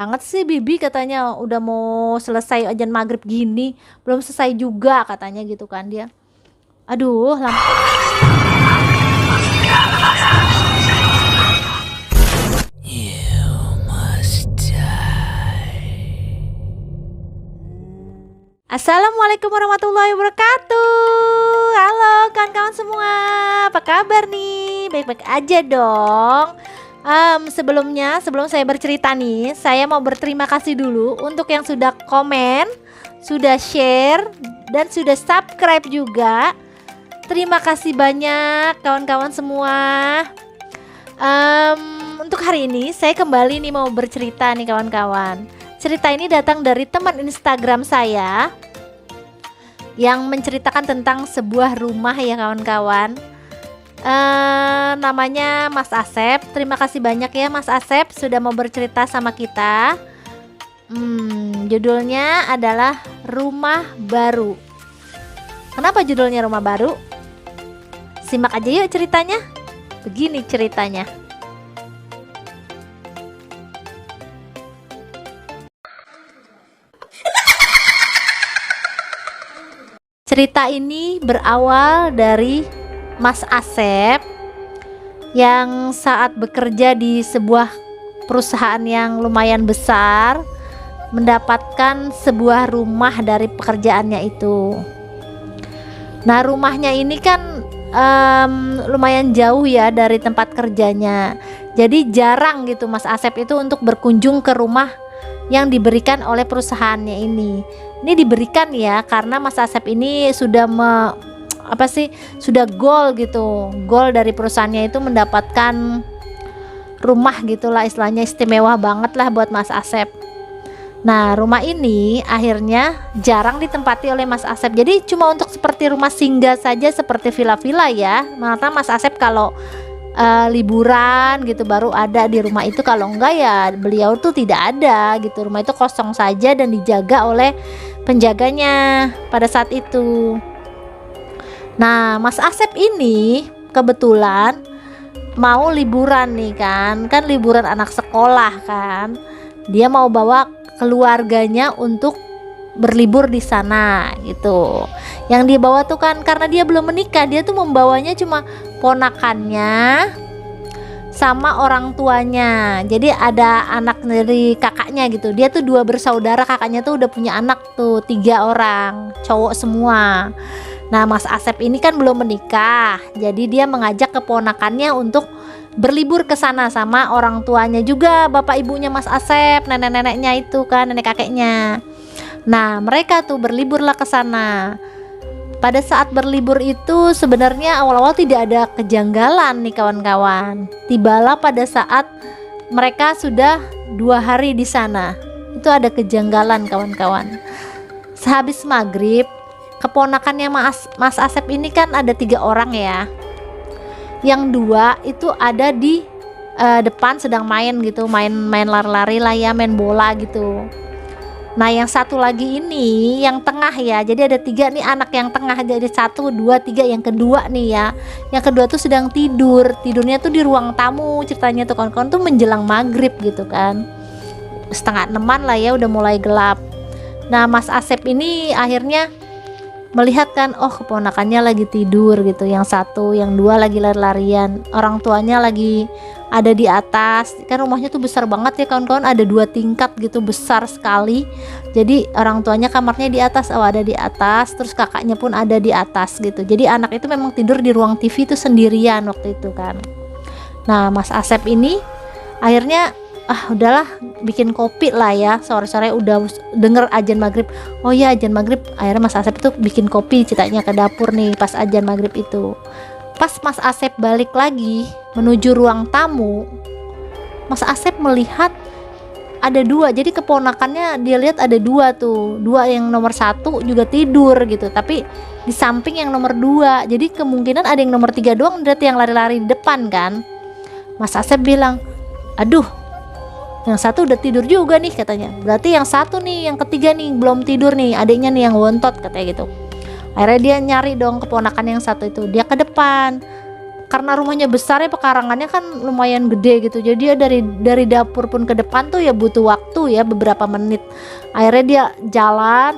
banget sih Bibi katanya, udah mau selesai ajan maghrib gini, belum selesai juga katanya gitu kan dia. Aduh, Assalamualaikum warahmatullahi wabarakatuh. Halo kawan-kawan semua, apa kabar nih? Baik-baik aja dong. Sebelum saya bercerita nih, saya mau berterima kasih dulu untuk yang sudah komen, sudah share, dan sudah subscribe juga. Terima kasih banyak kawan-kawan semua. Untuk hari ini saya kembali nih mau bercerita nih kawan-kawan. Cerita ini datang dari teman Instagram saya yang menceritakan tentang sebuah rumah ya kawan-kawan. Namanya Mas Asep. Terima kasih banyak ya Mas Asep sudah mau bercerita sama kita. Judulnya adalah Rumah Baru. Kenapa judulnya Rumah Baru? Simak aja yuk ceritanya. Begini ceritanya. Cerita ini berawal dari Mas Asep yang saat bekerja di sebuah perusahaan yang lumayan besar mendapatkan sebuah rumah dari pekerjaannya itu. Nah, rumahnya ini kan lumayan jauh ya dari tempat kerjanya. Jadi jarang gitu Mas Asep itu untuk berkunjung ke rumah yang diberikan oleh perusahaannya ini. Ini diberikan ya karena Mas Asep ini sudah sudah goal gitu. Goal dari perusahaannya itu mendapatkan rumah gitulah, istilahnya istimewa banget lah buat Mas Asep. Nah, rumah ini akhirnya jarang ditempati oleh Mas Asep. Jadi cuma untuk seperti rumah singgah saja, seperti villa-villa ya. Maka Mas Asep kalau liburan gitu baru ada di rumah itu, kalau enggak ya beliau tuh tidak ada gitu. Rumah itu kosong saja dan dijaga oleh penjaganya pada saat itu. Nah, Mas Asep ini kebetulan mau liburan nih kan liburan anak sekolah kan. Dia mau bawa keluarganya untuk berlibur di sana gitu. Yang dibawa tuh kan karena dia belum menikah, dia tuh membawanya cuma ponakannya sama orang tuanya. Jadi ada anak dari kakaknya gitu. Dia tuh 2 bersaudara, kakaknya tuh udah punya anak tuh 3 orang, cowok semua. Nah, Mas Asep ini kan belum menikah. Jadi dia mengajak keponakannya untuk berlibur ke sana sama orang tuanya juga, bapak ibunya Mas Asep, nenek-neneknya itu kan, nenek kakeknya. Nah, mereka tuh berliburlah ke sana. Pada saat berlibur itu sebenarnya awal-awal tidak ada kejanggalan nih kawan-kawan. Tibalah pada saat mereka sudah 2 hari di sana, itu ada kejanggalan kawan-kawan. Sehabis maghrib, keponakannya Mas Asep ini kan ada 3 orang ya. Yang 2 itu ada di depan sedang main gitu, main lari-lari lah ya, main bola gitu. Nah, yang satu lagi ini yang tengah ya, jadi ada 3 nih anak yang tengah, jadi 1, 2, 3. Yang kedua nih ya, yang kedua tuh sedang tidurnya tuh di ruang tamu. Ceritanya tuh kawan-kawan tuh menjelang maghrib gitu kan, 5:30 lah ya, udah mulai gelap. Nah, Mas Asep ini akhirnya melihat kan, oh keponakannya lagi tidur gitu, yang 1, yang 2 lagi lari-larian, orang tuanya lagi ada di atas. Kan rumahnya tuh besar banget ya kawan-kawan, ada 2 tingkat gitu, besar sekali. Jadi orang tuanya kamarnya di atas, ada di atas, terus kakaknya pun ada di atas gitu. Jadi anak itu memang tidur di ruang TV itu sendirian waktu itu kan. Nah, Mas Asep ini akhirnya udahlah bikin kopi lah ya, sore-sore udah denger ajan maghrib. Oh ya, ajan maghrib. Akhirnya Mas Asep tuh bikin kopi, ceritanya ke dapur nih pas ajan maghrib itu. Pas Mas Asep balik lagi menuju ruang tamu, Mas Asep melihat ada 2. Jadi keponakannya dia lihat ada 2 tuh, 2 yang nomor 1 juga tidur gitu, tapi di samping yang nomor 2. Jadi kemungkinan ada yang nomor 3 doang, berarti yang lari-lari di depan kan. Mas Asep bilang, aduh, yang 1 udah tidur juga nih katanya, berarti yang 1 nih, yang ketiga nih belum tidur nih, adiknya nih yang wontot katanya gitu. Akhirnya dia nyari dong keponakan yang 1 itu, dia ke depan karena rumahnya besar ya, pekarangannya kan lumayan gede gitu, jadi dia dari dapur pun ke depan tuh ya butuh waktu ya beberapa menit. Akhirnya dia jalan,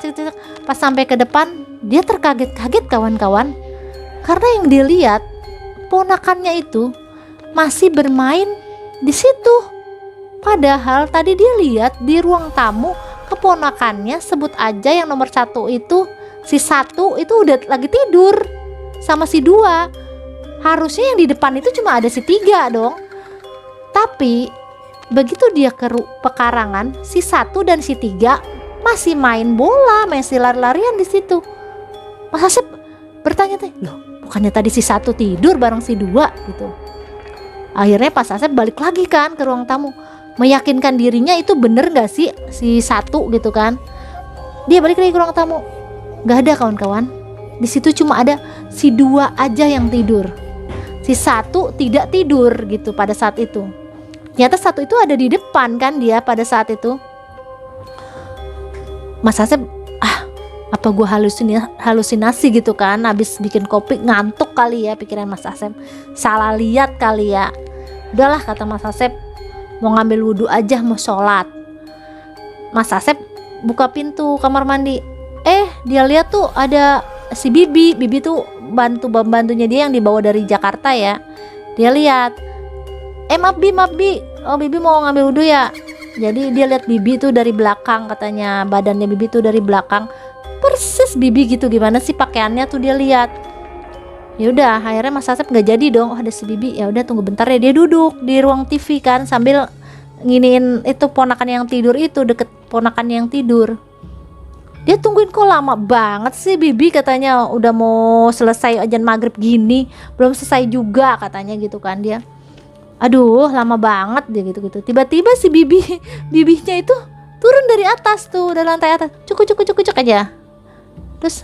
pas sampai ke depan dia terkaget-kaget kawan-kawan, karena yang dia lihat ponakannya itu masih bermain di situ. Padahal tadi dia lihat di ruang tamu keponakannya, sebut aja yang nomor 1 itu, si 1 itu udah lagi tidur sama si 2. Harusnya yang di depan itu cuma ada si 3 dong. Tapi begitu dia ke pekarangan, si 1 dan si 3 masih main bola, masih lari-larian di situ. Mas Asep bertanya, loh bukannya tadi si 1 tidur bareng si 2 gitu. Akhirnya Mas Asep balik lagi kan ke ruang tamu, meyakinkan dirinya itu bener gak sih si 1 gitu kan. Dia balik lagi ke ruang tamu, gak ada kawan-kawan. Di situ cuma ada si 2 aja yang tidur. Si 1 tidak tidur gitu pada saat itu. Ternyata 1 itu ada di depan kan dia pada saat itu. Mas Asep, apa gue halusinasi gitu kan, habis bikin kopi ngantuk kali ya, pikiran Mas Asep. Salah lihat kali ya. Udahlah kata Mas Asep, mau ngambil wudhu aja, mau sholat. Mas Asep buka pintu kamar mandi. Dia lihat tuh ada si Bibi tuh bantunya dia yang dibawa dari Jakarta ya. Dia lihat, maaf Bi, oh Bibi mau ngambil wudhu ya. Jadi dia lihat Bibi tuh dari belakang, katanya badannya Bibi tuh dari belakang, persis Bibi gitu. Gimana sih pakaiannya tuh dia lihat. Ya udah, akhirnya Mas Asep nggak jadi dong. Oh ada si Bibi, ya udah tunggu bentar ya. Dia duduk di ruang TV kan sambil nginiin itu ponakan yang tidur itu, deket ponakan yang tidur. Dia tungguin, kok lama banget sih Bibi, katanya udah mau selesai azan maghrib gini belum selesai juga katanya gitu kan dia. Aduh lama banget dia gitu. Tiba-tiba si Bibinya itu turun dari atas tuh, dari lantai atas, cuk aja. Terus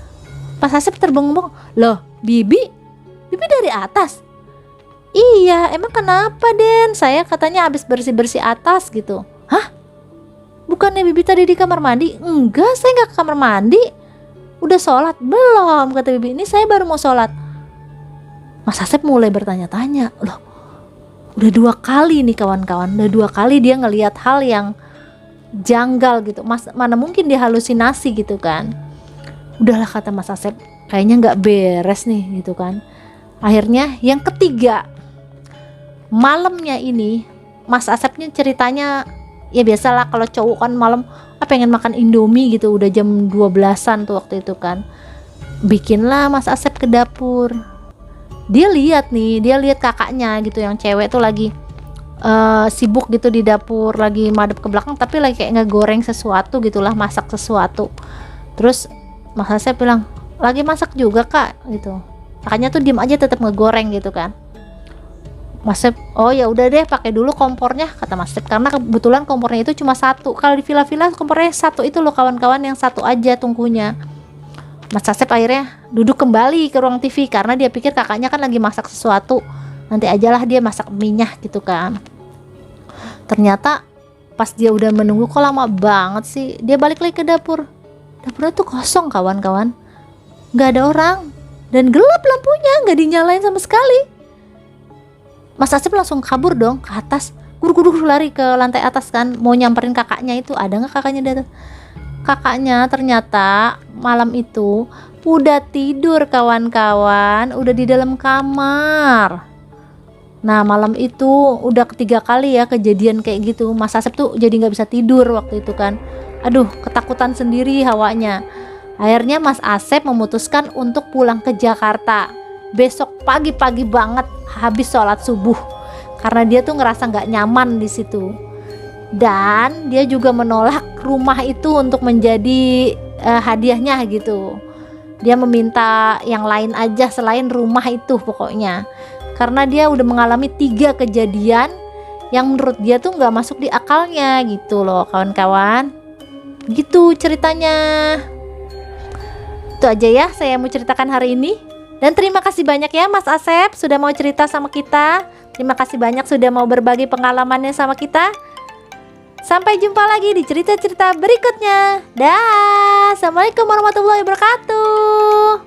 Mas Asep terbengong-bengong, loh Bibi dari atas? Iya, emang kenapa Den? Saya katanya habis bersih-bersih atas gitu. Hah? Bukannya Bibi tadi di kamar mandi? Enggak, saya nggak ke kamar mandi. Udah sholat? Belum, kata Bibi. Ini saya baru mau sholat. Mas Asep mulai bertanya-tanya, loh udah 2 kali nih kawan-kawan, udah 2 kali dia ngelihat hal yang janggal gitu. Mana mungkin dia halusinasi gitu kan. Udahlah kata Mas Asep, kayaknya nggak beres nih gitu kan. Akhirnya yang ketiga, malamnya ini Mas Asepnya ceritanya ya biasalah kalau cowok kan malam pengen makan Indomie gitu, udah jam 12-an tuh waktu itu kan. Bikinlah Mas Asep ke dapur. Dia lihat kakaknya gitu yang cewek tuh lagi sibuk gitu di dapur, lagi madep ke belakang tapi lagi kayak ngegoreng sesuatu gitulah, masak sesuatu. Terus Mas Asep bilang, lagi masak juga kak gitu. Kakaknya tuh diem aja tetap ngegoreng gitu kan. Mas Asep, oh ya udah deh pakai dulu kompornya kata Mas Asep, karena kebetulan kompornya itu cuma 1. Kalau di villa-villa kompornya 1 itu loh kawan-kawan, yang 1 aja tungkunya. Mas Asep akhirnya duduk kembali ke ruang TV karena dia pikir kakaknya kan lagi masak sesuatu, nanti ajalah dia masak minyak gitu kan. Ternyata pas dia udah menunggu, kok lama banget sih, dia balik lagi ke dapur. Dapurnya tuh kosong kawan-kawan, nggak ada orang dan gelap lampunya, nggak dinyalain sama sekali. Mas Asep langsung kabur dong ke atas, gur lari ke lantai atas kan, mau nyamperin kakaknya itu, ada nggak kakaknya di atas. Kakaknya ternyata malam itu udah tidur kawan-kawan, udah di dalam kamar. Nah malam itu udah ketiga kali ya kejadian kayak gitu. Mas Asep tuh jadi nggak bisa tidur waktu itu kan. Aduh ketakutan sendiri hawanya. Akhirnya Mas Asep memutuskan untuk pulang ke Jakarta besok pagi-pagi banget habis sholat subuh, karena dia tuh ngerasa nggak nyaman di situ. Dan dia juga menolak rumah itu untuk menjadi hadiahnya gitu. Dia meminta yang lain aja selain rumah itu pokoknya, karena dia udah mengalami 3 kejadian yang menurut dia tuh nggak masuk di akalnya gitu loh kawan-kawan. Gitu ceritanya. Itu aja ya saya mau ceritakan hari ini. Dan terima kasih banyak ya Mas Asep sudah mau cerita sama kita. Terima kasih banyak sudah mau berbagi pengalamannya sama kita. Sampai jumpa lagi di cerita-cerita berikutnya. Dah. Assalamualaikum warahmatullahi wabarakatuh.